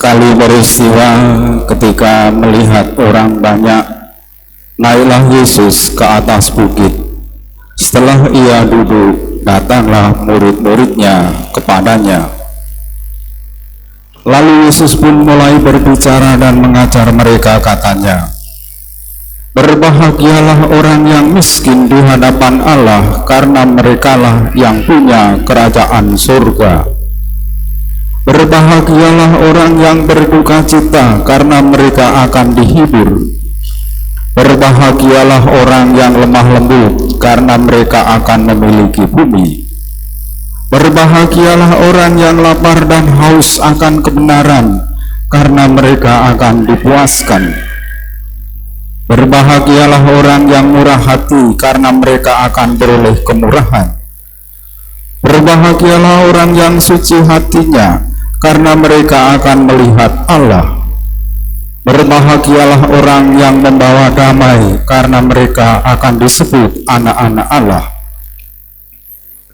Sekali peristiwa ketika melihat orang banyak, naiklah Yesus ke atas bukit. Setelah ia duduk, datanglah murid-muridnya kepadanya. Lalu Yesus pun mulai berbicara dan mengajar mereka, katanya, "Berbahagialah orang yang miskin di hadapan Allah, karena merekalah yang punya kerajaan surga. Berbahagialah orang yang berduka cita, karena mereka akan dihibur. Berbahagialah orang yang lemah lembut, karena mereka akan memiliki bumi. Berbahagialah orang yang lapar dan haus akan kebenaran, karena mereka akan dipuaskan. Berbahagialah orang yang murah hati, karena mereka akan beroleh kemurahan. Berbahagialah orang yang suci hatinya, karena mereka akan melihat Allah. Berbahagialah orang yang membawa damai, karena mereka akan disebut anak-anak Allah.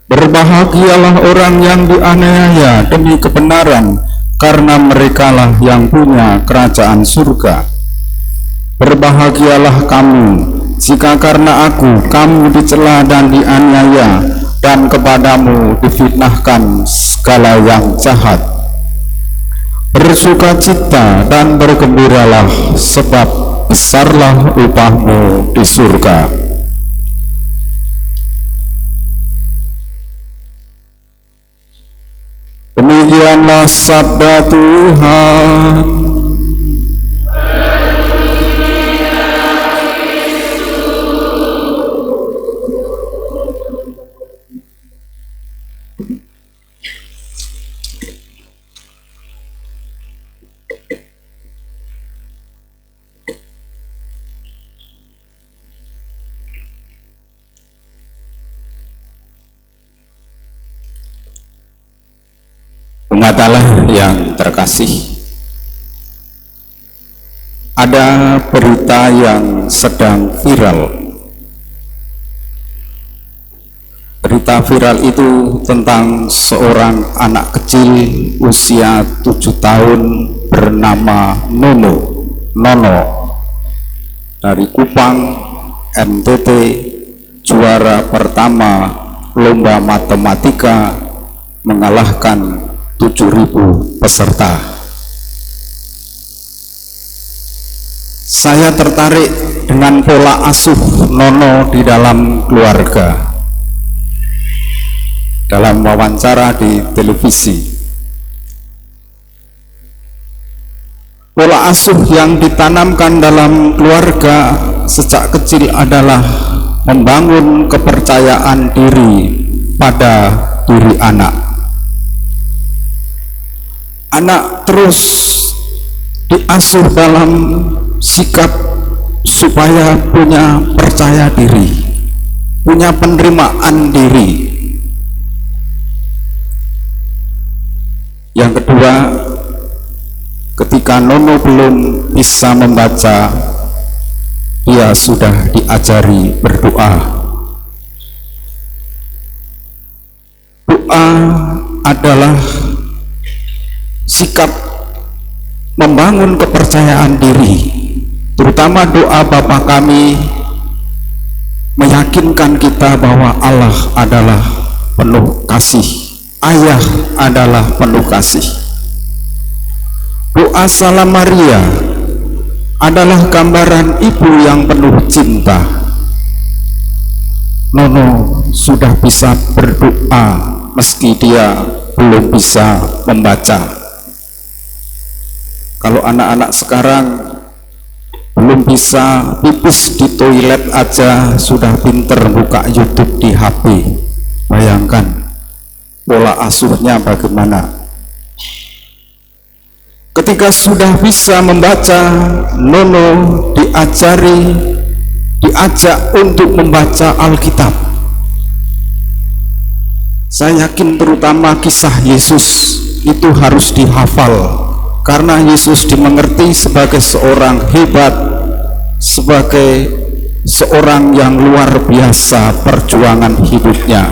Berbahagialah orang yang dianiaya demi kebenaran, karena merekalah yang punya kerajaan surga. Berbahagialah kamu, jika karena aku kamu dicela dan dianiaya, dan kepadamu difitnahkan segala yang jahat. Bersukacita dan bergembiralah, sebab besarlah upahmu di surga." Demikianlah sabda Tuhan. Umat Allah yang terkasih, ada berita yang sedang viral. Berita viral itu tentang seorang anak kecil usia 7 tahun bernama Nono dari Kupang, NTT, juara pertama lomba matematika, mengalahkan 7.000 peserta. Saya tertarik dengan pola asuh Nono di dalam keluarga. Dalam wawancara di televisi, pola asuh yang ditanamkan dalam keluarga sejak kecil adalah membangun kepercayaan diri pada diri anak. Anak terus diasuh dalam sikap supaya punya percaya diri, punya penerimaan diri. Yang kedua, ketika Nono belum bisa membaca, dia sudah diajari berdoa. Doa adalah sikap membangun kepercayaan diri, terutama doa Bapa Kami meyakinkan kita bahwa Allah adalah penuh kasih, Ayah adalah penuh kasih. Doa Salam Maria adalah gambaran ibu yang penuh cinta. Nono sudah bisa berdoa meski dia belum bisa membaca. Kalau anak-anak sekarang belum bisa pipis di toilet aja sudah pinter buka YouTube di HP. Bayangkan pola asuhnya bagaimana. Ketika sudah bisa membaca, Nono diajak untuk membaca Alkitab. Saya yakin terutama kisah Yesus itu harus dihafal, karena Yesus dimengerti sebagai seorang hebat, sebagai seorang yang luar biasa perjuangan hidupnya.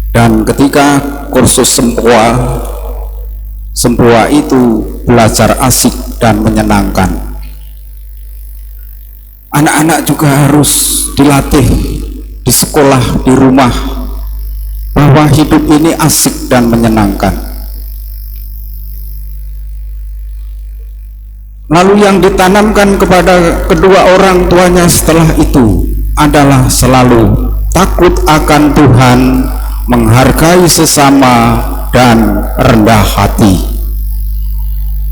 Dan ketika kursus sempoa semua itu belajar asik dan menyenangkan. Anak-anak juga harus dilatih di sekolah, di rumah, bahwa hidup ini asik dan menyenangkan. Lalu yang ditanamkan kepada kedua orang tuanya setelah itu adalah selalu takut akan Tuhan, menghargai sesama, dan rendah hati.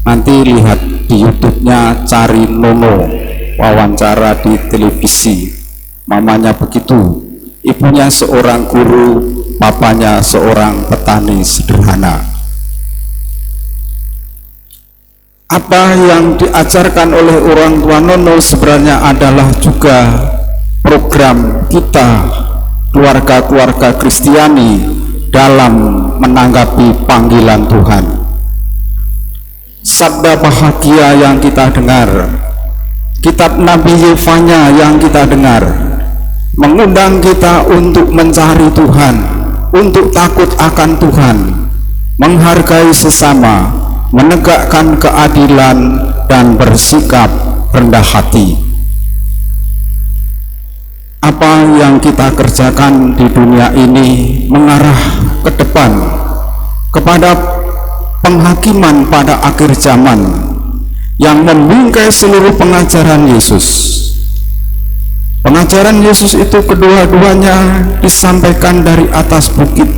Nanti lihat di YouTube-nya, cari Nono, wawancara di televisi. Mamanya begitu, ibunya seorang guru, papanya seorang petani sederhana. Apa yang diajarkan oleh orang tua Nono sebenarnya adalah juga program kita, keluarga-keluarga Kristiani, dalam menanggapi panggilan Tuhan. Sabda bahagia yang kita dengar, kitab Nabi Yefanya yang kita dengar, mengundang kita untuk mencari Tuhan, untuk takut akan Tuhan, menghargai sesama, menegakkan keadilan, dan bersikap rendah hati. Apa yang kita kerjakan di dunia ini mengarah ke depan kepada penghakiman pada akhir zaman yang membingkai seluruh pengajaran Yesus. Pengajaran Yesus itu kedua-duanya disampaikan dari atas bukit.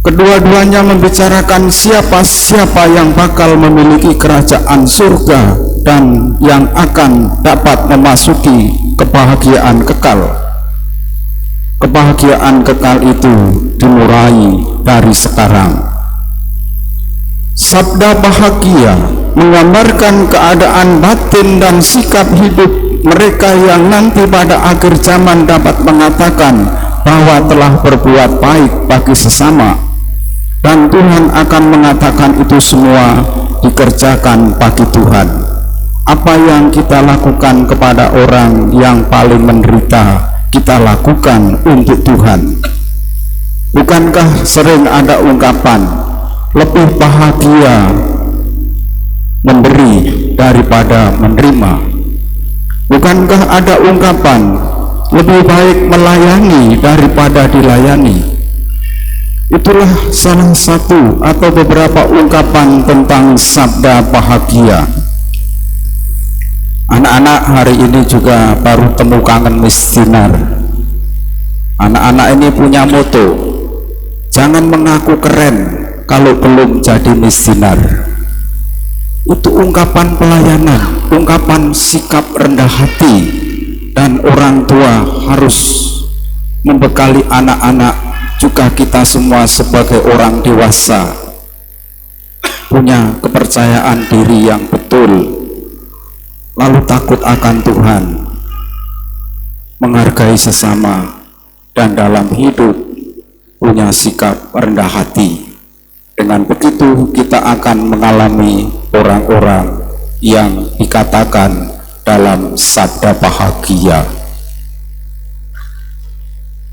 Kedua-duanya membicarakan siapa-siapa yang bakal memiliki kerajaan surga dan yang akan dapat memasuki kebahagiaan kekal. Kebahagiaan kekal itu dimulai dari sekarang. Sabda bahagia menggambarkan keadaan batin dan sikap hidup mereka yang nanti pada akhir zaman dapat mengatakan bahwa telah berbuat baik bagi sesama, dan Tuhan akan mengatakan itu semua dikerjakan bagi Tuhan. Apa yang kita lakukan kepada orang yang paling menderita, kita lakukan untuk Tuhan. Bukankah sering ada ungkapan, lebih bahagia memberi daripada menerima? Bukankah ada ungkapan, lebih baik melayani daripada dilayani? Itulah salah satu atau beberapa ungkapan tentang sabda bahagia. Anak-anak hari ini juga baru temu kangen mistinar. Anak-anak ini punya moto, jangan mengaku keren kalau belum jadi mistinar. Itu ungkapan pelayanan, ungkapan sikap rendah hati, dan orang tua harus membekali anak-anak, juga kita semua sebagai orang dewasa, punya kepercayaan diri yang betul, lalu takut akan Tuhan, menghargai sesama, dan dalam hidup punya sikap rendah hati. Dengan begitu kita akan mengalami orang-orang yang dikatakan dalam sabda bahagia.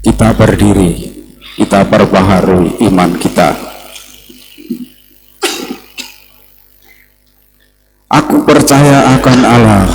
Kita berdiri, kita perbaharui iman kita. Aku percaya akan Allah,